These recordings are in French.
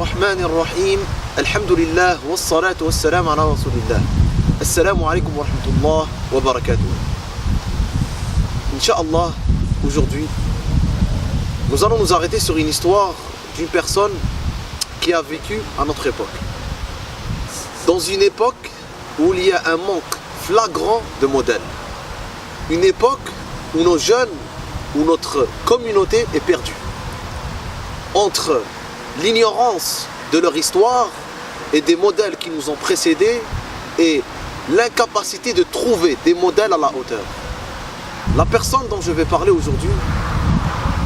الرحمن الرحيم الحمد لله والصلاة والسلام على رسول الله السلام عليكم ورحمة الله وبركاته. Inch'Allah, aujourd'hui, nous allons nous arrêter sur une histoire d'une personne qui a vécu à notre époque. Dans une époque où il y a un manque flagrant de modèles. Une époque où nos jeunes, où notre communauté est perdue. Entre l'ignorance de leur histoire et des modèles qui nous ont précédés et l'incapacité de trouver des modèles à la hauteur. La personne dont je vais parler aujourd'hui,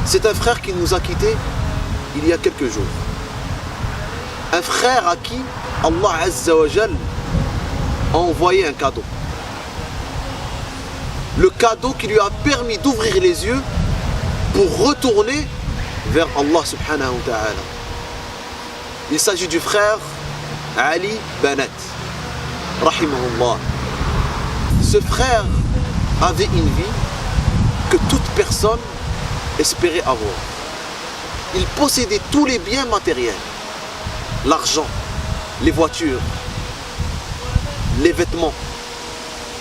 c'est un frère qui nous a quittés il y a quelques jours. Un frère à qui Allah Azza wa Jal a envoyé un cadeau. Le cadeau qui lui a permis d'ouvrir les yeux pour retourner vers Allah subhanahu wa ta'ala. Il s'agit du frère Ali Banat, rahimahullah. Ce frère avait une vie que toute personne espérait avoir. Il possédait tous les biens matériels, l'argent, les voitures, les vêtements.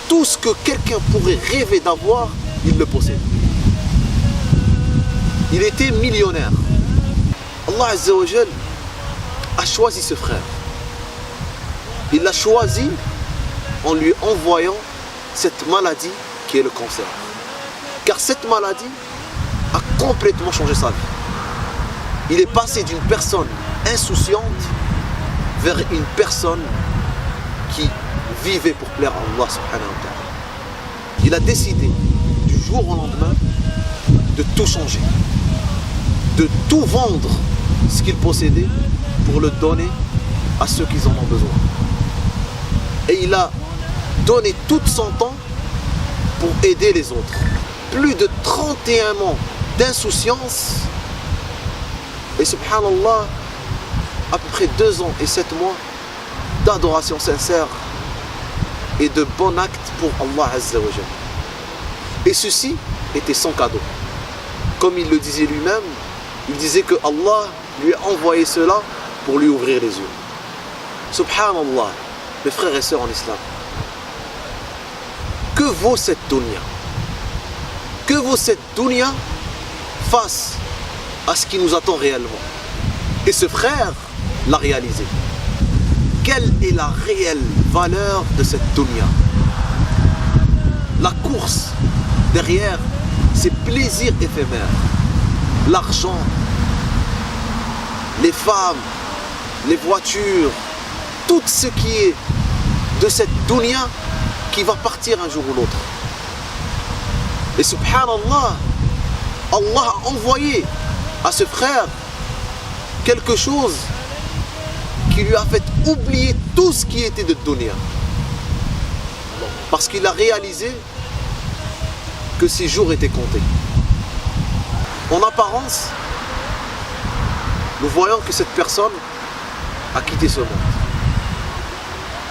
Tout ce que quelqu'un pourrait rêver d'avoir, il le possédait. Il était millionnaire. Allah Azza wa Jal a choisi ce frère. Il l'a choisi en lui envoyant cette maladie qui est le cancer. Car cette maladie a complètement changé sa vie. Il est passé d'une personne insouciante vers une personne qui vivait pour plaire à Allah subhanahu wa ta'ala. Il a décidé du jour au lendemain de tout changer, de tout vendre ce qu'il possédait pour le donner à ceux qui en ont besoin. Et il a donné tout son temps pour aider les autres. Plus de 31 ans d'insouciance et subhanallah, à peu près 2 ans et 7 mois d'adoration sincère et de bons actes pour Allah Azza wa Jal. Et ceci était son cadeau. Comme il le disait lui-même, il disait que Allah lui a envoyé cela pour lui ouvrir les yeux. Subhanallah, mes frères et sœurs en islam. Que vaut cette dunya? Que vaut cette dunya face à ce qui nous attend réellement? Et ce frère l'a réalisé. Quelle est la réelle valeur de cette dunya? La course derrière ces plaisirs éphémères, l'argent, les femmes, les voitures, tout ce qui est de cette dunya qui va partir un jour ou l'autre. Et subhanallah, Allah a envoyé à ce frère quelque chose qui lui a fait oublier tout ce qui était de dunya. Parce qu'il a réalisé que ses jours étaient comptés. En apparence, nous voyons que cette personne a quitté ce monde.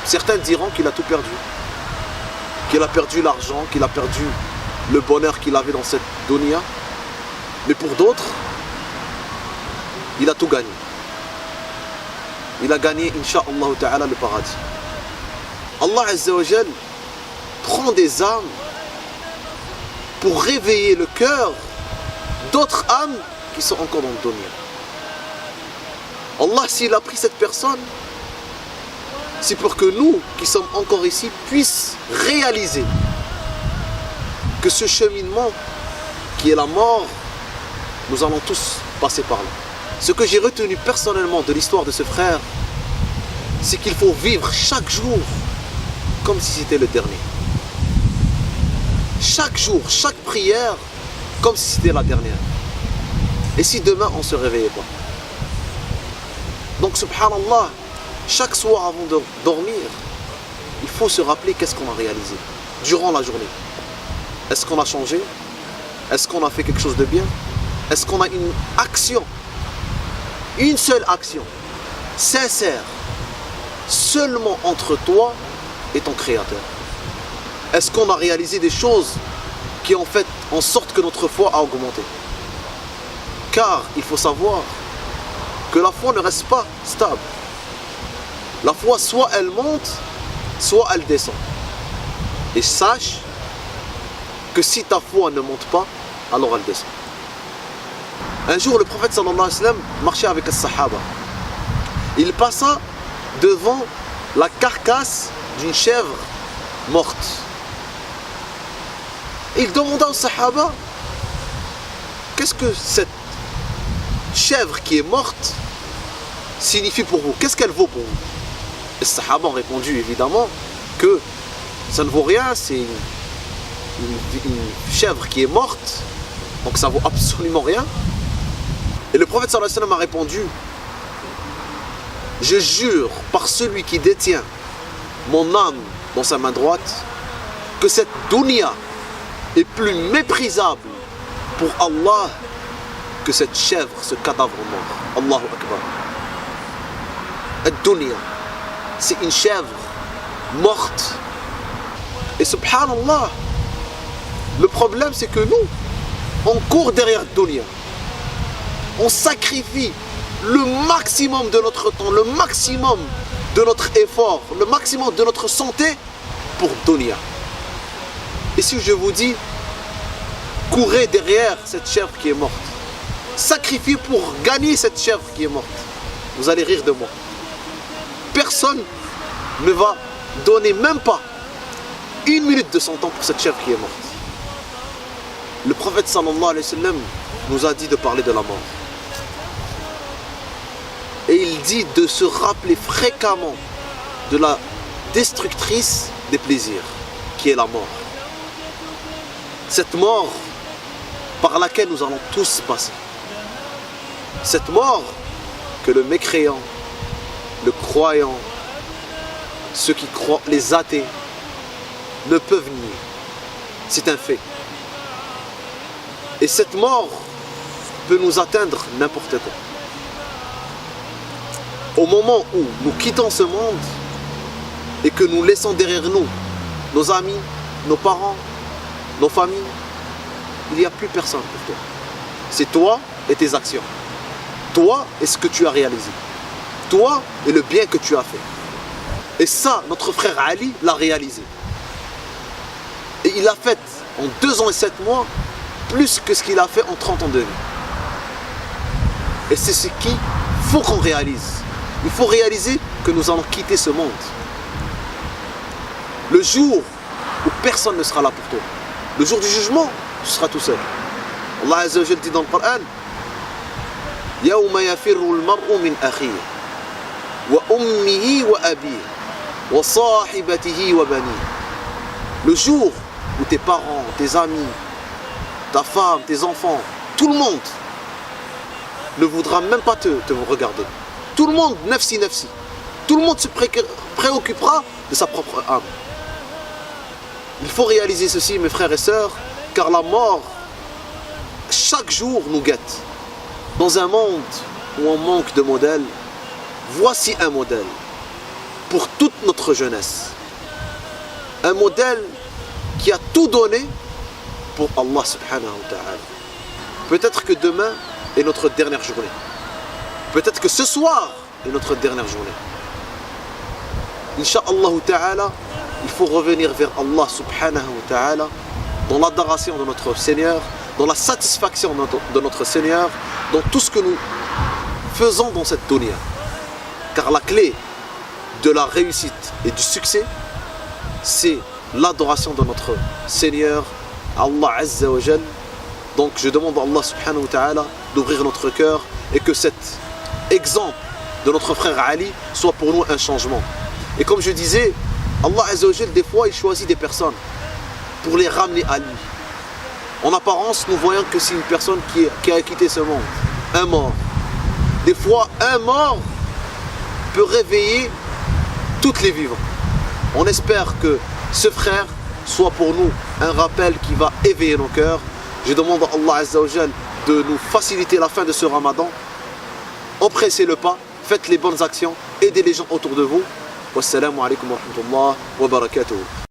Certains diront qu'il a tout perdu, qu'il a perdu l'argent, qu'il a perdu le bonheur qu'il avait dans cette dunya. Mais pour d'autres, il a tout gagné. Il a gagné, incha'Allah ta'ala, le paradis. Allah Azza wa Jal prend des âmes pour réveiller le cœur d'autres âmes qui sont encore dans le dunya. Allah, s'il a pris cette personne, c'est pour que nous, qui sommes encore ici, puissions réaliser que ce cheminement, qui est la mort, nous allons tous passer par là. Ce que j'ai retenu personnellement de l'histoire de ce frère, c'est qu'il faut vivre chaque jour comme si c'était le dernier. Chaque jour, chaque prière, comme si c'était la dernière. Et si demain on ne se réveillait pas? Donc subhanallah, chaque soir avant de dormir, il faut se rappeler qu'est-ce qu'on a réalisé durant la journée. Est-ce qu'on a changé? Est-ce qu'on a fait quelque chose de bien? Est-ce qu'on a une action, une seule action, sincère, seulement entre toi et ton Créateur? Est-ce qu'on a réalisé des choses qui ont fait en sorte que notre foi a augmenté? Car il faut savoir que la foi ne reste pas stable. La foi, soit elle monte, soit elle descend. Et sache que si ta foi ne monte pas, alors elle descend. Un jour, le prophète sallallahu alayhi wa sallam marchait avec les sahaba. Il passa devant la carcasse d'une chèvre morte. Il demanda aux sahaba, qu'est-ce que cette chèvre qui est morte signifie pour vous? Qu'est-ce qu'elle vaut pour vous? Les sahaba ont répondu évidemment que ça ne vaut rien, c'est une chèvre qui est morte, donc ça vaut absolument rien. Et le prophète sallallahu alayhi wa sallam a répondu, je jure par celui qui détient mon âme dans sa main droite, que cette dunya est plus méprisable pour Allah que cette chèvre, ce cadavre mort. Allahu Akbar. La dunya, c'est une chèvre morte. Et subhanallah, le problème c'est que nous, on court derrière la dunya. On sacrifie le maximum de notre temps, le maximum de notre effort, le maximum de notre santé pour dunya. Et si je vous dis, courez derrière cette chèvre qui est morte, sacrifiez pour gagner cette chèvre qui est morte, vous allez rire de moi. Personne ne va donner même pas une minute de son temps pour cette chèvre qui est morte. Le prophète sallallahu alayhi wa sallam nous a dit de parler de la mort. Et il dit de se rappeler fréquemment de la destructrice des plaisirs, qui est la mort. Cette mort par laquelle nous allons tous passer. Cette mort que le mécréant, le croyant, ceux qui croient, les athées, ne peuvent nier. C'est un fait. Et cette mort peut nous atteindre n'importe quand. Au moment où nous quittons ce monde et que nous laissons derrière nous nos amis, nos parents, nos familles, il n'y a plus personne pour toi. C'est toi et tes actions. Toi et ce que tu as réalisé. Toi et le bien que tu as fait. Et ça, notre frère Ali l'a réalisé. Et il a fait en 2 ans et 7 mois plus que ce qu'il a fait en 30 ans de vie. Et c'est ce qu'il faut qu'on réalise. Il faut réaliser que nous allons quitter ce monde. Le jour où personne ne sera là pour toi. Le jour du jugement, tu seras tout seul. Allah Azza wa Jalla dit dans le Coran, يَوْمَ يَفِرُّ الْمَرْءُ مِنْ أَخِيهِ وَأُمِّهِ وَأَبِيهِ وَصَاحِبَتِهِ وَبَنِيهِ. Le jour où tes parents, tes amis, ta femme, tes enfants, tout le monde ne voudra même pas te regarder. Tout le monde, nafsi nafsi. Tout le monde se préoccupera de sa propre âme. Il faut réaliser ceci, mes frères et sœurs, car la mort, chaque jour, nous guette. Dans un monde où on manque de modèles, voici un modèle pour toute notre jeunesse. Un modèle qui a tout donné pour Allah subhanahu wa ta'ala. Peut-être que demain est notre dernière journée. Peut-être que ce soir est notre dernière journée. Inch'Allah ta'ala, il faut revenir vers Allah subhanahu wa ta'ala dans l'adoration de notre Seigneur, dans la satisfaction de notre Seigneur, dans tout ce que nous faisons dans cette dunya. Car la clé de la réussite et du succès, c'est l'adoration de notre Seigneur, Allah Azza wa Jal. Donc je demande à Allah subhanahu wa ta'ala d'ouvrir notre cœur et que cet exemple de notre frère Ali soit pour nous un changement. Et comme je disais, Allah Azza wa Jal, des fois il choisit des personnes pour les ramener à lui. En apparence, nous voyons que c'est une personne qui a quitté ce monde, un mort. Des fois, un mort peut réveiller toutes les vivants. On espère que ce frère soit pour nous un rappel qui va éveiller nos cœurs. Je demande à Allah Azza wa Jal de nous faciliter la fin de ce Ramadan. Empressez le pas, faites les bonnes actions, aidez les gens autour de vous. Wassalamu alaikum wa rahmatullah wa barakatuh.